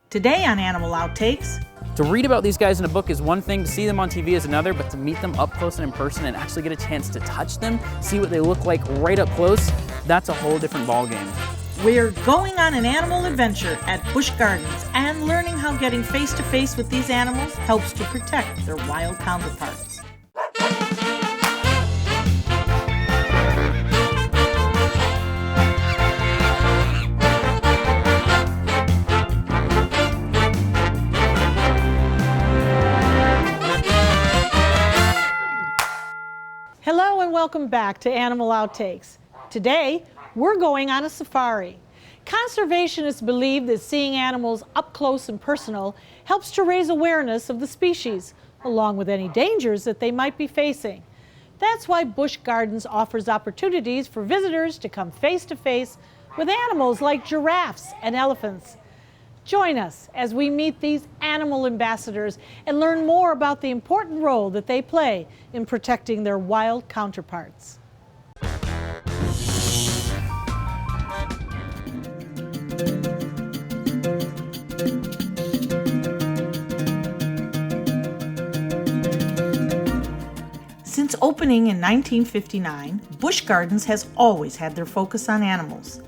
Today on Animal Outtakes. To read about these guys in a book is one thing, to see them on TV is another, but to meet them up close and in person and actually get a chance to touch them, see what they look like right up close, that's a whole different ballgame. We're going on an animal adventure at Busch Gardens and learning how getting face-to-face with these animals helps to protect their wild counterparts. Hello and welcome back to Animal Outtakes. Today, we're going on a safari. Conservationists believe that seeing animals up close and personal helps to raise awareness of the species, along with any dangers that they might be facing. That's why Busch Gardens offers opportunities for visitors to come face to face with animals like giraffes and elephants. Join us as we meet these animal ambassadors and learn more about the important role that they play in protecting their wild counterparts. Since opening in 1959, Busch Gardens has always had their focus on animals.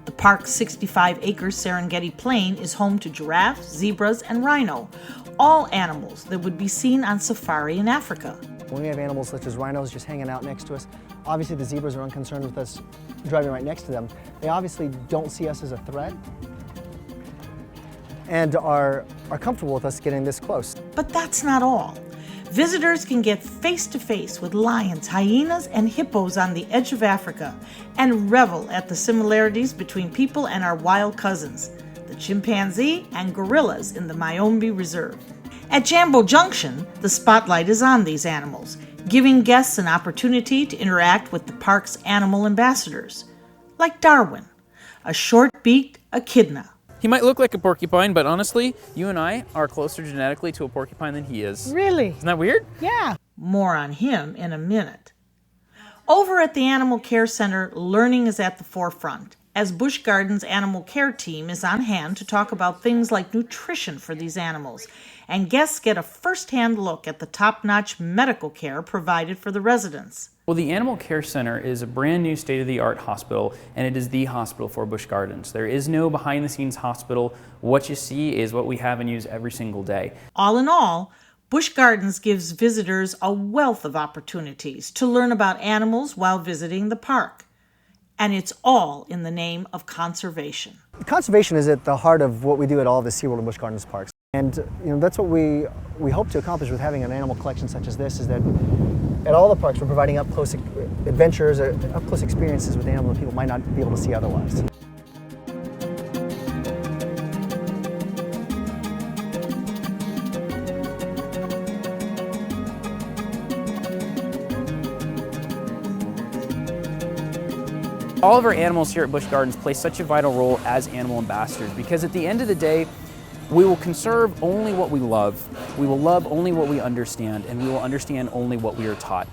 The park's 65-acre Serengeti Plain is home to giraffes, zebras, and rhino, all animals that would be seen on safari in Africa. When we have animals such as rhinos just hanging out next to us, obviously the zebras are unconcerned with us driving right next to them. They obviously don't see us as a threat and are comfortable with us getting this close. But that's not all. Visitors can get face-to-face with lions, hyenas, and hippos on the edge of Africa and revel at the similarities between people and our wild cousins, the chimpanzee and gorillas in the Mayombe Reserve. At Jambo Junction, the spotlight is on these animals, giving guests an opportunity to interact with the park's animal ambassadors, like Darwin, a short-beaked echidna. He might look like a porcupine, but honestly, you and I are closer genetically to a porcupine than he is. Really? Isn't that weird? Yeah. More on him in a minute. Over at the Animal Care Center, learning is at the forefront, as Busch Gardens' animal care team is on hand to talk about things like nutrition for these animals, and guests get a first-hand look at the top-notch medical care provided for the residents. Well, the Animal Care Center is a brand new state-of-the-art hospital, and it is the hospital for Busch Gardens. There is no behind-the-scenes hospital. What you see is what we have and use every single day. All in all, Busch Gardens gives visitors a wealth of opportunities to learn about animals while visiting the park. And it's all in the name of conservation. Conservation is at the heart of what we do at all of the SeaWorld and Busch Gardens parks. And that's what we hope to accomplish with having an animal collection such as this, is that at all the parks we're providing up-close adventures or up-close experiences with animals that people might not be able to see otherwise. All of our animals here at Busch Gardens play such a vital role as animal ambassadors, because at the end of the day, we will conserve only what we love, we will love only what we understand, and we will understand only what we are taught.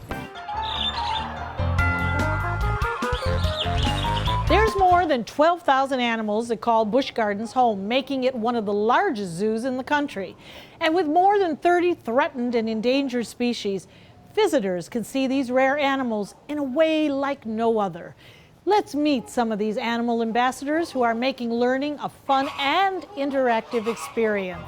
There's more than 12,000 animals that call Busch Gardens home, making it one of the largest zoos in the country. And with more than 30 threatened and endangered species, visitors can see these rare animals in a way like no other. Let's meet some of these animal ambassadors who are making learning a fun and interactive experience.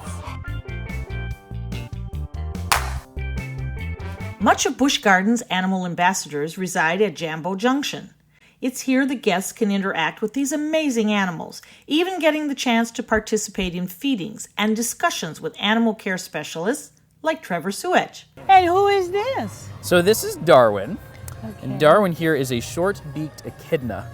Much of Busch Gardens' animal ambassadors reside at Jambo Junction. It's here the guests can interact with these amazing animals, even getting the chance to participate in feedings and discussions with animal care specialists like Trevor Suech. And who is this? So this is Darwin. Okay. And Darwin here is a short-beaked echidna.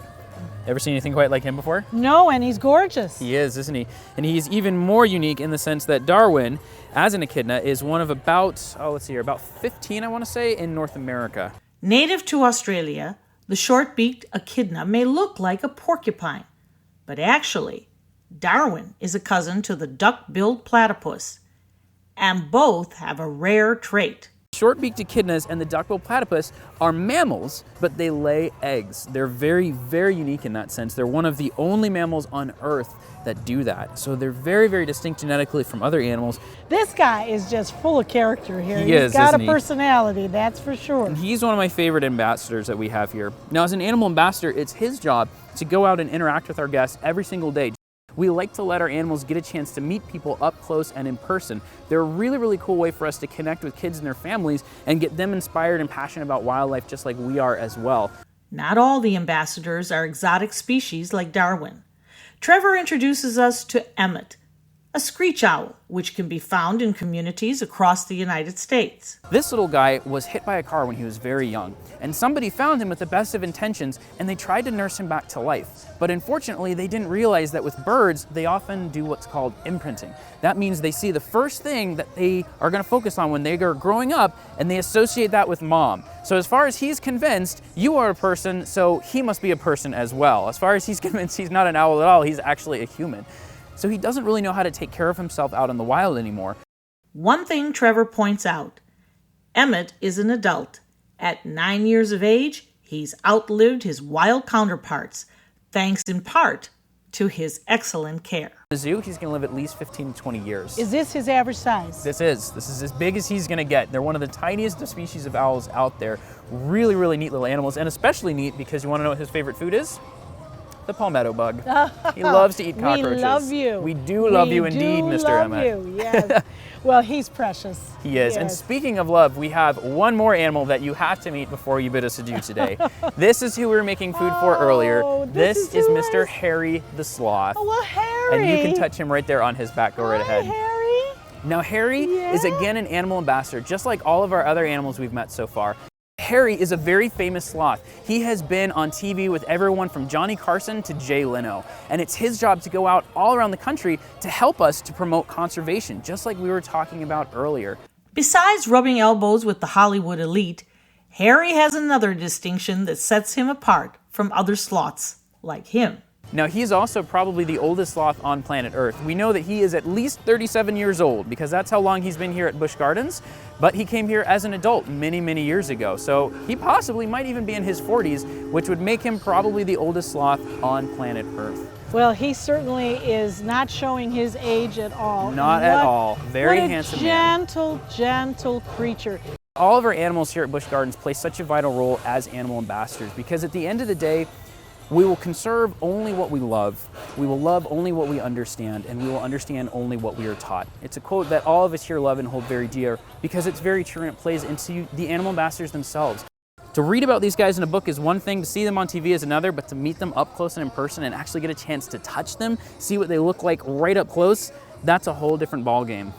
Ever seen anything quite like him before? No, and he's gorgeous. He is, isn't he? And he's even more unique in the sense that Darwin, as an echidna, is one of about 15, I want to say, in North America. Native to Australia, the short-beaked echidna may look like a porcupine, but actually, Darwin is a cousin to the duck-billed platypus, and both have a rare trait. Short-beaked echidnas and the duckbill platypus are mammals, but they lay eggs. They're very, very unique in that sense. They're one of the only mammals on Earth that do that. So they're very, very distinct genetically from other animals. This guy is just full of character here. He's got a isn't he? personality, that's for sure. And he's one of my favorite ambassadors that we have here. Now, as an animal ambassador, it's his job to go out and interact with our guests every single day. We like to let our animals get a chance to meet people up close and in person. They're a really, really cool way for us to connect with kids and their families and get them inspired and passionate about wildlife just like we are as well. Not all the ambassadors are exotic species like Darwin. Trevor introduces us to Emmett, a screech owl, which can be found in communities across the United States. This little guy was hit by a car when he was very young, and somebody found him with the best of intentions, and they tried to nurse him back to life. But unfortunately, they didn't realize that with birds, they often do what's called imprinting. That means they see the first thing that they are going to focus on when they are growing up, and they associate that with mom. So as far as he's convinced, you are a person, so he must be a person as well. As far as he's convinced he's not an owl at all, he's actually a human. So he doesn't really know how to take care of himself out in the wild anymore. One thing Trevor points out, Emmett is an adult. At 9 years of age, he's outlived his wild counterparts, thanks in part to his excellent care. In the zoo, he's going to live at least 15 to 20 years. Is this his average size? This is as big as he's going to get. They're one of the tiniest species of owls out there. Really, really neat little animals, and especially neat because you want to know what his favorite food is? The palmetto bug. He loves to eat cockroaches. We love you. We do love you indeed, Mr. Emmett. We do love you, yes. Well, he's precious. He is. Yes. And speaking of love, we have one more animal that you have to meet before you bid us adieu today. This is who we were making food for earlier. This is Mr. Harry the Sloth. Oh, well, Harry. And you can touch him right there on his back. Go right ahead. Harry. Now, Harry is again an animal ambassador, just like all of our other animals we've met so far. Harry is a very famous sloth. He has been on TV with everyone from Johnny Carson to Jay Leno. And it's his job to go out all around the country to help us to promote conservation, just like we were talking about earlier. Besides rubbing elbows with the Hollywood elite, Harry has another distinction that sets him apart from other sloths like him. Now, he's also probably the oldest sloth on planet Earth. We know that he is at least 37 years old because that's how long he's been here at Busch Gardens, but he came here as an adult many, many years ago. So he possibly might even be in his 40s, which would make him probably the oldest sloth on planet Earth. Well, he certainly is not showing his age at all. Not at all. Very handsome man. Gentle, gentle creature. All of our animals here at Busch Gardens play such a vital role as animal ambassadors because at the end of the day, we will conserve only what we love, we will love only what we understand, and we will understand only what we are taught. It's a quote that all of us here love and hold very dear because it's very true and it plays into the animal ambassadors themselves. To read about these guys in a book is one thing, to see them on TV is another, but to meet them up close and in person and actually get a chance to touch them, see what they look like right up close, that's a whole different ballgame.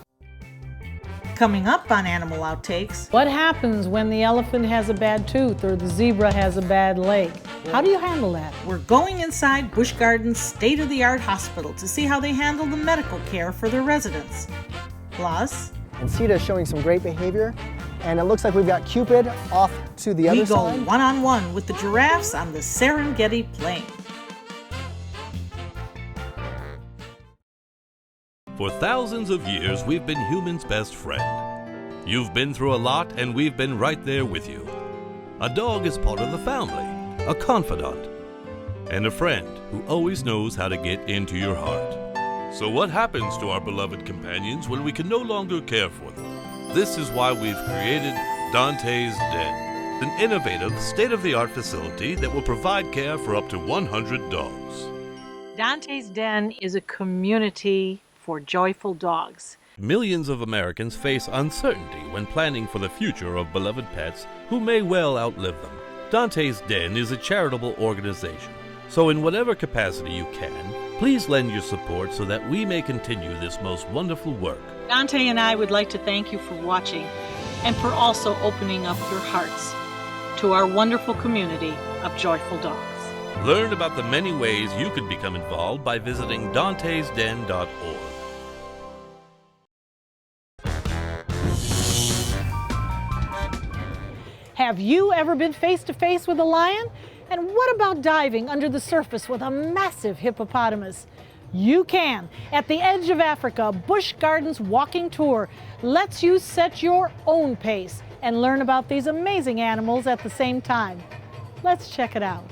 Coming up on Animal Outtakes, what happens when the elephant has a bad tooth or the zebra has a bad leg? How do you handle that? We're going inside Busch Gardens' state-of-the-art hospital to see how they handle the medical care for their residents. Plus, And Sita is showing some great behavior, and it looks like we've got Cupid off to the other side. we go one-on-one with the giraffes on the Serengeti Plain. For thousands of years, we've been humans' best friend. You've been through a lot, and we've been right there with you. A dog is part of the family, a confidant, and a friend who always knows how to get into your heart. So what happens to our beloved companions when we can no longer care for them? This is why we've created Dante's Den, an innovative, state-of-the-art facility that will provide care for up to 100 dogs. Dante's Den is a community for joyful dogs. Millions of Americans face uncertainty when planning for the future of beloved pets who may well outlive them. Dante's Den is a charitable organization, so in whatever capacity you can, please lend your support so that we may continue this most wonderful work. Dante and I would like to thank you for watching and for also opening up your hearts to our wonderful community of joyful dogs. Learn about the many ways you could become involved by visiting dantesden.org. Have you ever been face to face with a lion? And what about diving under the surface with a massive hippopotamus? You can. At the edge of Africa, Busch Gardens Walking Tour lets you set your own pace and learn about these amazing animals at the same time. Let's check it out.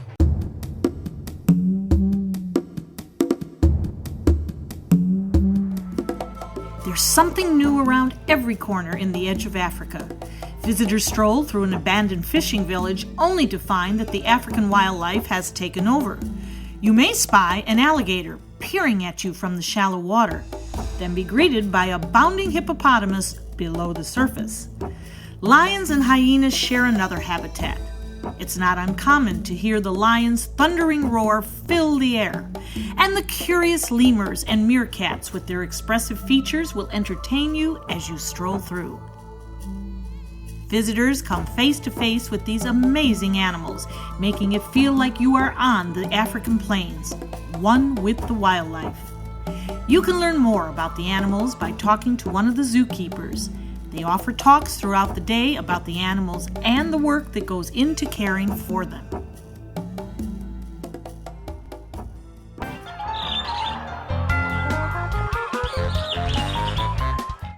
There's something new around every corner in the edge of Africa. Visitors stroll through an abandoned fishing village only to find that the African wildlife has taken over. You may spy an alligator peering at you from the shallow water, then be greeted by a bounding hippopotamus below the surface. Lions and hyenas share another habitat. It's not uncommon to hear the lion's thundering roar fill the air, and the curious lemurs and meerkats with their expressive features will entertain you as you stroll through. Visitors come face to face with these amazing animals, making it feel like you are on the African plains, one with the wildlife. You can learn more about the animals by talking to one of the zookeepers. They offer talks throughout the day about the animals and the work that goes into caring for them.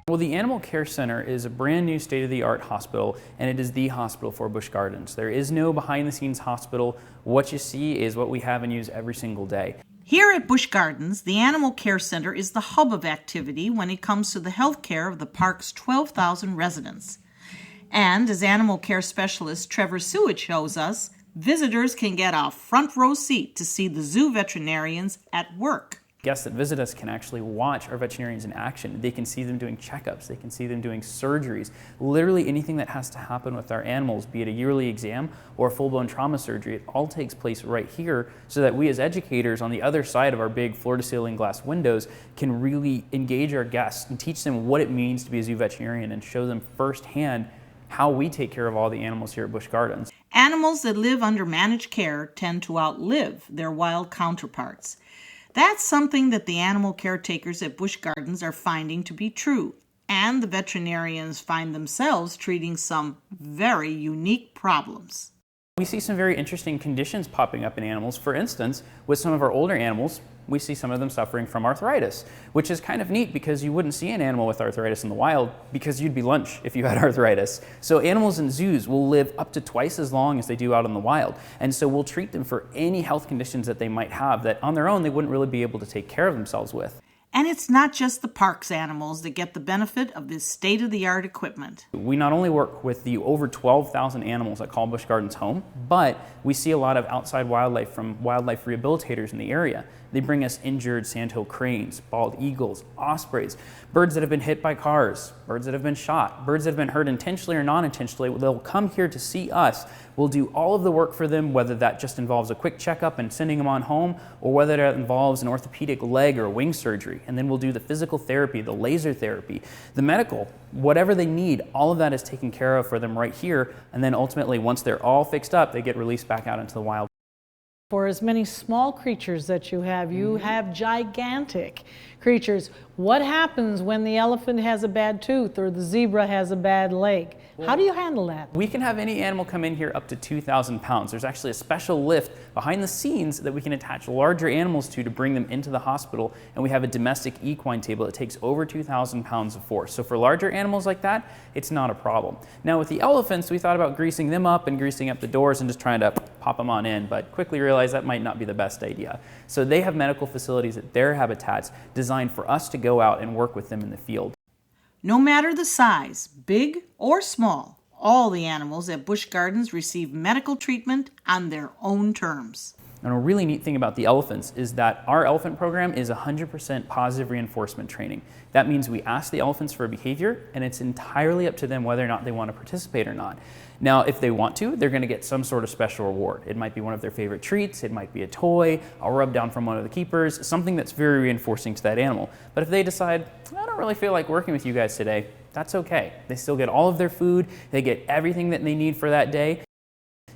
Well, the Animal Care Center is a brand new state-of-the-art hospital, and it is the hospital for Busch Gardens. There is no behind-the-scenes hospital. What you see is what we have and use every single day. Here at Busch Gardens, the Animal Care Center is the hub of activity when it comes to the health care of the park's 12,000 residents. And as animal care specialist Trevor Seward shows us, visitors can get a front row seat to see the zoo veterinarians at work. Guests that visit us can actually watch our veterinarians in action. They can see them doing checkups, they can see them doing surgeries, literally anything that has to happen with our animals, be it a yearly exam or a full-blown trauma surgery. It all takes place right here so that we as educators on the other side of our big floor-to-ceiling glass windows can really engage our guests and teach them what it means to be a zoo veterinarian and show them firsthand how we take care of all the animals here at Busch Gardens. Animals that live under managed care tend to outlive their wild counterparts. That's something that the animal caretakers at Busch Gardens are finding to be true, and the veterinarians find themselves treating some very unique problems. We see some very interesting conditions popping up in animals. For instance, with some of our older animals, we see some of them suffering from arthritis, which is kind of neat because you wouldn't see an animal with arthritis in the wild because you'd be lunch if you had arthritis. So animals in zoos will live up to twice as long as they do out in the wild. And so we'll treat them for any health conditions that they might have that on their own they wouldn't really be able to take care of themselves with. And it's not just the park's animals that get the benefit of this state-of-the-art equipment. We not only work with the over 12,000 animals that call Busch Gardens home, but we see a lot of outside wildlife from wildlife rehabilitators in the area. They bring us injured sandhill cranes, bald eagles, ospreys, birds that have been hit by cars, birds that have been shot, birds that have been hurt intentionally or non-intentionally. They'll come here to see us. We'll do all of the work for them, whether that just involves a quick checkup and sending them on home, or whether that involves an orthopedic leg or wing surgery. And then we'll do the physical therapy, the laser therapy, the medical, whatever they need. All of that is taken care of for them right here. And then ultimately, once they're all fixed up, they get released back out into the wild. For as many small creatures that you have gigantic creatures. What happens when the elephant has a bad tooth or the zebra has a bad leg? How do you handle that? We can have any animal come in here up to 2,000 pounds. There's actually a special lift behind the scenes that we can attach larger animals to bring them into the hospital, and we have a domestic equine table that takes over 2,000 pounds of force. So for larger animals like that, it's not a problem. Now with the elephants, we thought about greasing them up and greasing up the doors and just trying to pop them on in, but quickly realized that might not be the best idea. So they have medical facilities at their habitats designed for us to go out and work with them in the field. No matter the size, big or small, all the animals at Busch Gardens receive medical treatment on their own terms. And a really neat thing about the elephants is that our elephant program is 100% positive reinforcement training. That means we ask the elephants for a behavior, and it's entirely up to them whether or not they want to participate or not. Now, if they want to, they're going to get some sort of special reward. It might be one of their favorite treats, it might be a toy, a rub down from one of the keepers, something that's very reinforcing to that animal. But if they decide, I don't really feel like working with you guys today, that's okay. They still get all of their food, they get everything that they need for that day.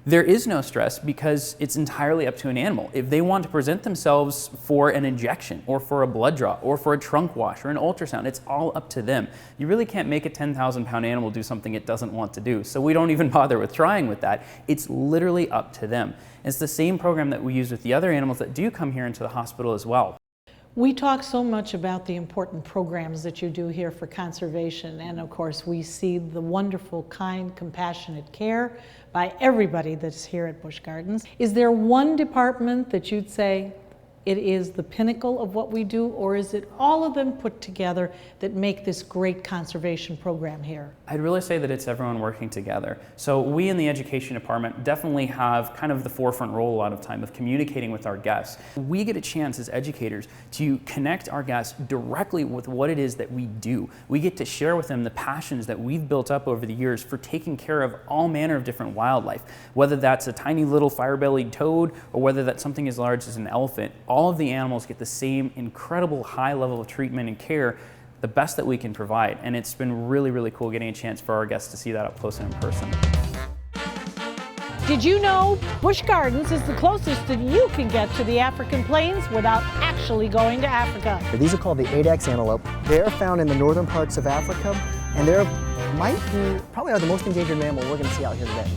There is no stress because it's entirely up to an animal. If they want to present themselves for an injection or for a blood draw or for a trunk wash or an ultrasound, it's all up to them. You really can't make a 10,000-pound animal do something it doesn't want to do. So we don't even bother with trying with that. It's literally up to them. It's the same program that we use with the other animals that do come here into the hospital as well. We talk so much about the important programs that you do here for conservation, and of course we see the wonderful, kind, compassionate care by everybody that's here at Busch Gardens. Is there one department that you'd say it is the pinnacle of what we do, or is it all of them put together that make this great conservation program here? I'd really say that it's everyone working together. So we in the education department definitely have kind of the forefront role a lot of time of communicating with our guests. We get a chance as educators to connect our guests directly with what it is that we do. We get to share with them the passions that we've built up over the years for taking care of all manner of different wildlife, whether that's a tiny little fire-bellied toad or whether that's something as large as an elephant. All of the animals get the same incredible high level of treatment and care, the best that we can provide. And it's been really, really cool getting a chance for our guests to see that up close and in person. Did you know Busch Gardens is the closest that you can get to the African plains without actually going to Africa? These are called the Outtakes antelope. They're found in the northern parts of Africa, and they're probably are the most endangered mammal we're going to see out here today.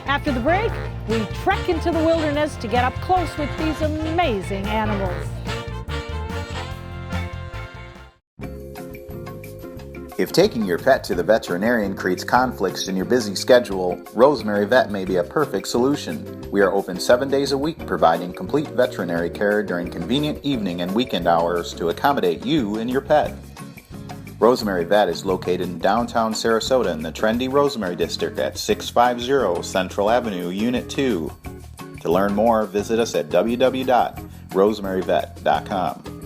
After the break, we trek into the wilderness to get up close with these amazing animals. If taking your pet to the veterinarian creates conflicts in your busy schedule, Rosemary Vet may be a perfect solution. We are open 7 days a week, providing complete veterinary care during convenient evening and weekend hours to accommodate you and your pet. Rosemary Vet is located in downtown Sarasota in the trendy Rosemary District at 650 Central Avenue, Unit 2. To learn more, visit us at www.rosemaryvet.com.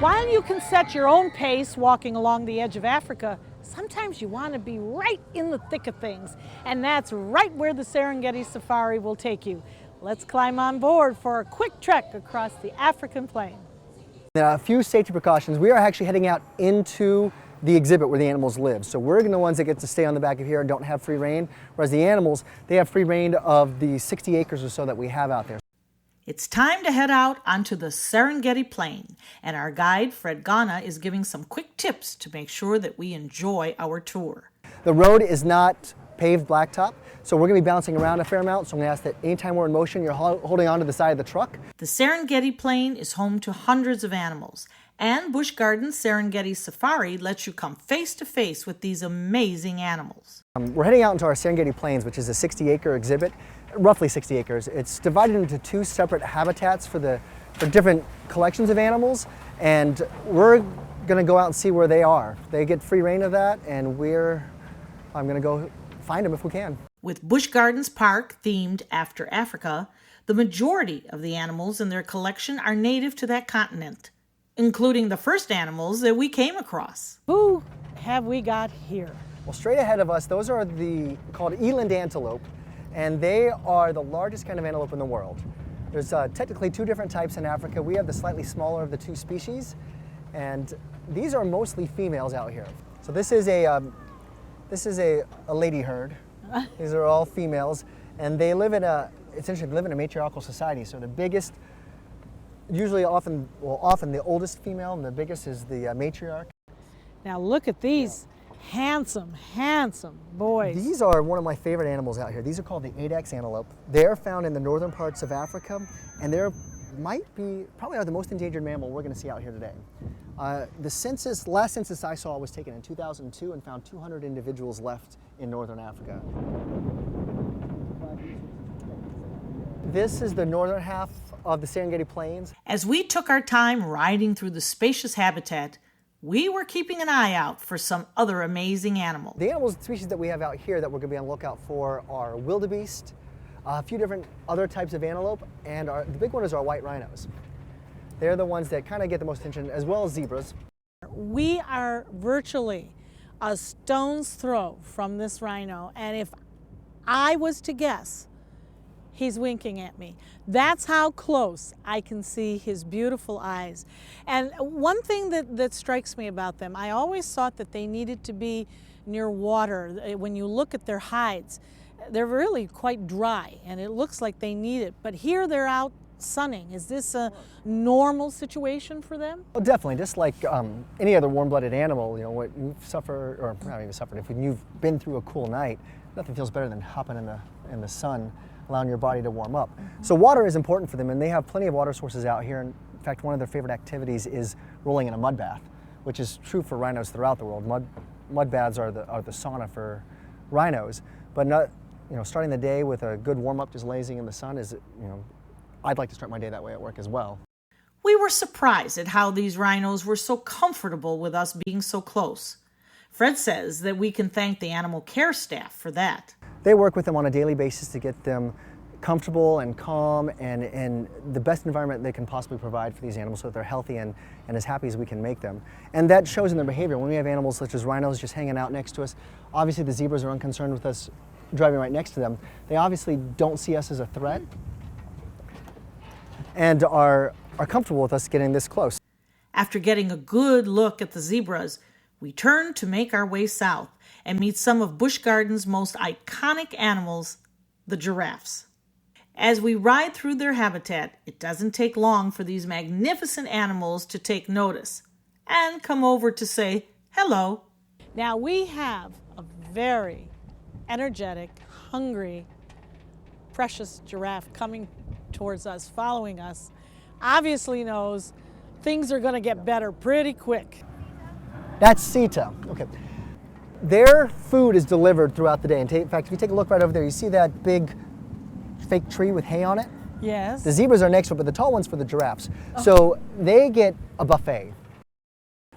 While you can set your own pace walking along the edge of Africa, sometimes you want to be right in the thick of things. And that's right where the Serengeti Safari will take you. Let's climb on board for a quick trek across the African plain. Now, a few safety precautions. We are actually heading out into the exhibit where the animals live. So we're the ones that get to stay on the back of here and don't have free rein, whereas the animals, they have free rein of the 60 acres or so that we have out there. It's time to head out onto the Serengeti Plain, and our guide, Fred Ghana, is giving some quick tips to make sure that we enjoy our tour. The road is not paved blacktop, so we're going to be bouncing around a fair amount, so I'm going to ask that anytime we're in motion, you're holding on to the side of the truck. The Serengeti Plain is home to hundreds of animals, and Busch Gardens Serengeti Safari lets you come face to face with these amazing animals. We're heading out into our Serengeti Plains, which is a 60-acre exhibit. Roughly 60 acres. It's divided into two separate habitats for different collections of animals, and we're going to go out and see where they are. They get free rein of that, and I'm going to go find them if we can. With Busch Gardens Park themed after Africa, the majority of the animals in their collection are native to that continent, including the first animals that we came across. Who have we got here? Well, straight ahead of us, those are called eland antelope. And they are the largest kind of antelope in the world. There's technically two different types in Africa. We have the slightly smaller of the two species, and these are mostly females out here. So this is a lady herd. These are all females, and they live in a it's interesting, we live in a matriarchal society, so the biggest, usually often the oldest female, and the biggest is the matriarch. Now look at these handsome, handsome boys. These are one of my favorite animals out here. These are called the Outtakes antelope. They're found in the northern parts of Africa, and they're probably are the most endangered mammal we're going to see out here today. The last census I saw was taken in 2002 and found 200 individuals left in northern Africa. This is the northern half of the Serengeti Plains. As we took our time riding through the spacious habitat, we were keeping an eye out for some other amazing animals. The animals species that we have out here that we're going to be on the lookout for are wildebeest, a few different other types of antelope, and the big one is our white rhinos. They're the ones that kind of get the most attention, as well as zebras. We are virtually a stone's throw from this rhino, and if I was to guess, he's winking at me. That's how close I can see his beautiful eyes. And one thing that strikes me about them, I always thought that they needed to be near water. When you look at their hides, they're really quite dry, and it looks like they need it. But here they're out sunning. Is this a normal situation for them? Well, definitely. Just like any other warm-blooded animal, you know, what you suffer, or not even suffered, if you've been through a cool night, nothing feels better than hopping in the sun, allowing your body to warm up. So water is important for them, and they have plenty of water sources out here. In fact, one of their favorite activities is rolling in a mud bath, which is true for rhinos throughout the world. Mud baths are the sauna for rhinos, but not, you know, starting the day with a good warm up, just lazing in the sun is, you know, I'd like to start my day that way at work as well. We were surprised at how these rhinos were so comfortable with us being so close. Fred says that we can thank the animal care staff for that. They work with them on a daily basis to get them comfortable and calm and in the best environment they can possibly provide for these animals so that they're healthy and as happy as we can make them. And that shows in their behavior. When we have animals such as rhinos just hanging out next to us, obviously the zebras are unconcerned with us driving right next to them. They obviously don't see us as a threat and are comfortable with us getting this close. After getting a good look at the zebras, we turn to make our way south and meet some of Busch Gardens' most iconic animals, the giraffes. As we ride through their habitat, it doesn't take long for these magnificent animals to take notice and come over to say hello. Now we have a very energetic, hungry, precious giraffe coming towards us, following us. Obviously knows things are going to get better pretty quick. That's Sita. Okay. Their food is delivered throughout the day. In fact, if you take a look right over there, you see that big fake tree with hay on it? Yes. The zebras are next to it, but the tall one's for the giraffes. Oh. So they get a buffet.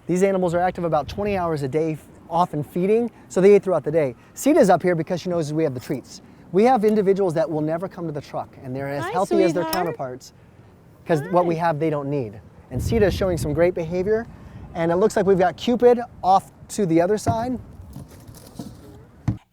These animals are active about 20 hours a day, often feeding, so they eat throughout the day. Sita's up here because she knows we have the treats. We have individuals that will never come to the truck, and they're as healthy as their counterparts, because what we have they don't need. And Sita is showing some great behavior, and it looks like we've got Cupid off to the other side.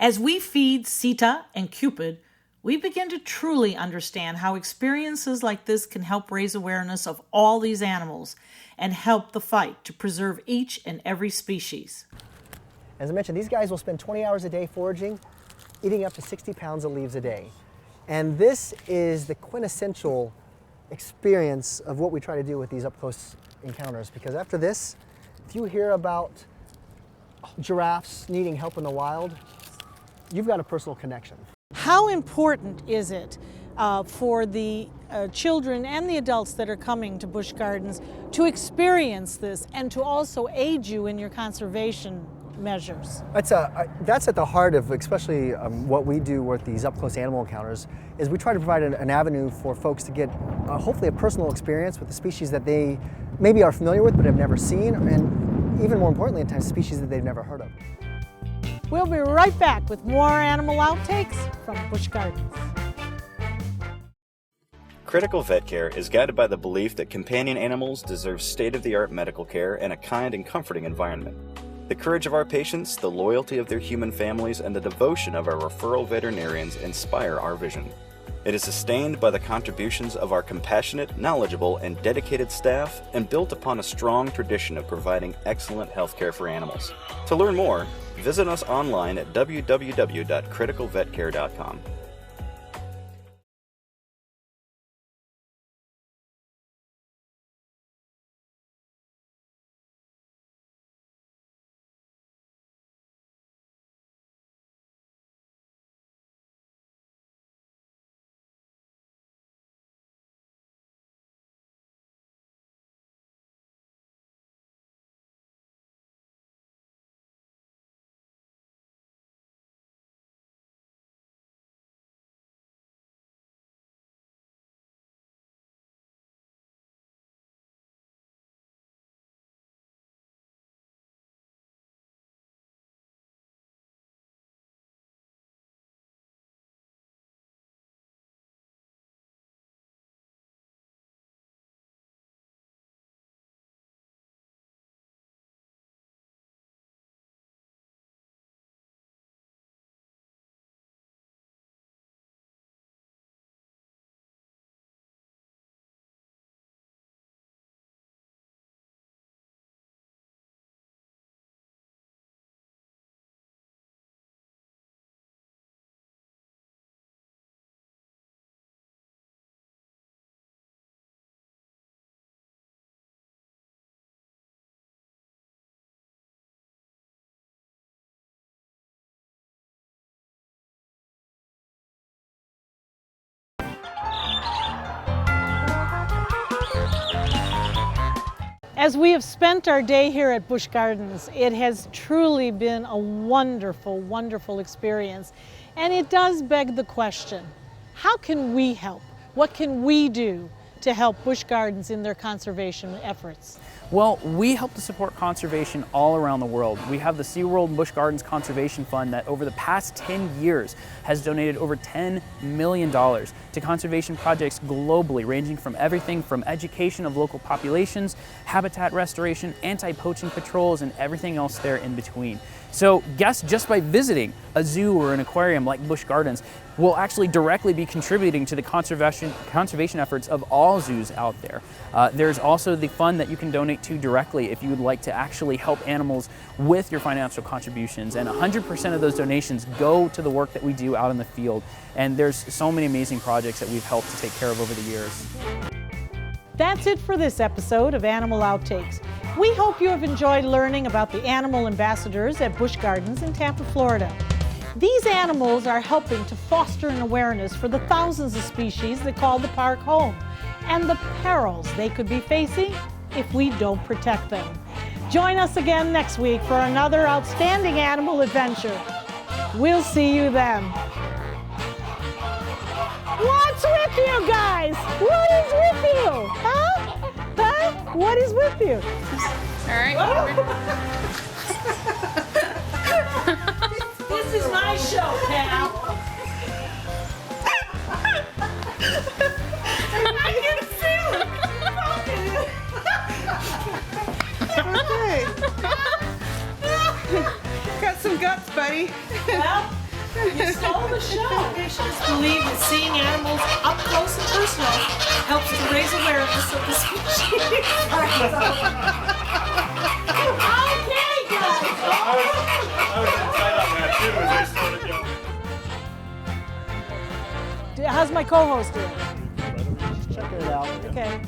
As we feed Sita and Cupid, we begin to truly understand how experiences like this can help raise awareness of all these animals and help the fight to preserve each and every species. As I mentioned, these guys will spend 20 hours a day foraging, eating up to 60 pounds of leaves a day. And this is the quintessential experience of what we try to do with these up-close encounters, because after this, if you hear about giraffes needing help in the wild, you've got a personal connection. How important is it for the children and the adults that are coming to Busch Gardens to experience this and to also aid you in your conservation measures? That's at the heart of especially what we do with these up-close animal encounters, is we try to provide an avenue for folks to get hopefully a personal experience with the species that they maybe are familiar with but have never seen, and even more importantly at times species that they've never heard of. We'll be right back with more animal outtakes from Busch Gardens. Critical Vet Care is guided by the belief that companion animals deserve state-of-the-art medical care and a kind and comforting environment. The courage of our patients, the loyalty of their human families, and the devotion of our referral veterinarians inspire our vision. It is sustained by the contributions of our compassionate, knowledgeable, and dedicated staff, and built upon a strong tradition of providing excellent health care for animals. To learn more, visit us online at www.criticalvetcare.com. As we have spent our day here at Busch Gardens, it has truly been a wonderful, wonderful experience. And it does beg the question, how can we help? What can we do to help Busch Gardens in their conservation efforts? Well, we help to support conservation all around the world. We have the SeaWorld and Busch Gardens Conservation Fund that over the past 10 years has donated over $10 million to conservation projects globally, ranging from everything from education of local populations, habitat restoration, anti-poaching patrols, and everything else there in between. So guests, just by visiting a zoo or an aquarium like Busch Gardens, will actually directly be contributing to the conservation efforts of all zoos out there. There's also the fund that you can donate to directly if you would like to actually help animals with your financial contributions, and 100% of those donations go to the work that we do out in the field. And there's so many amazing projects that we've helped to take care of over the years. That's it for this episode of Animal Outtakes. We hope you have enjoyed learning about the animal ambassadors at Busch Gardens in Tampa, Florida. These animals are helping to foster an awareness for the thousands of species that call the park home, and the perils they could be facing if we don't protect them. Join us again next week for another outstanding animal adventure. We'll see you then. What's with you guys? What is with you? Huh? Huh? What is with you? All right. This is my show, pal. I can feel Okay. Got some guts, buddy. Well, you stole the show. Patients believe that seeing animals up close and personal helps to raise awareness of the species. Okay, guys. I was inside on that too as I started yelling. How's my co-host doing? Check it out. Okay.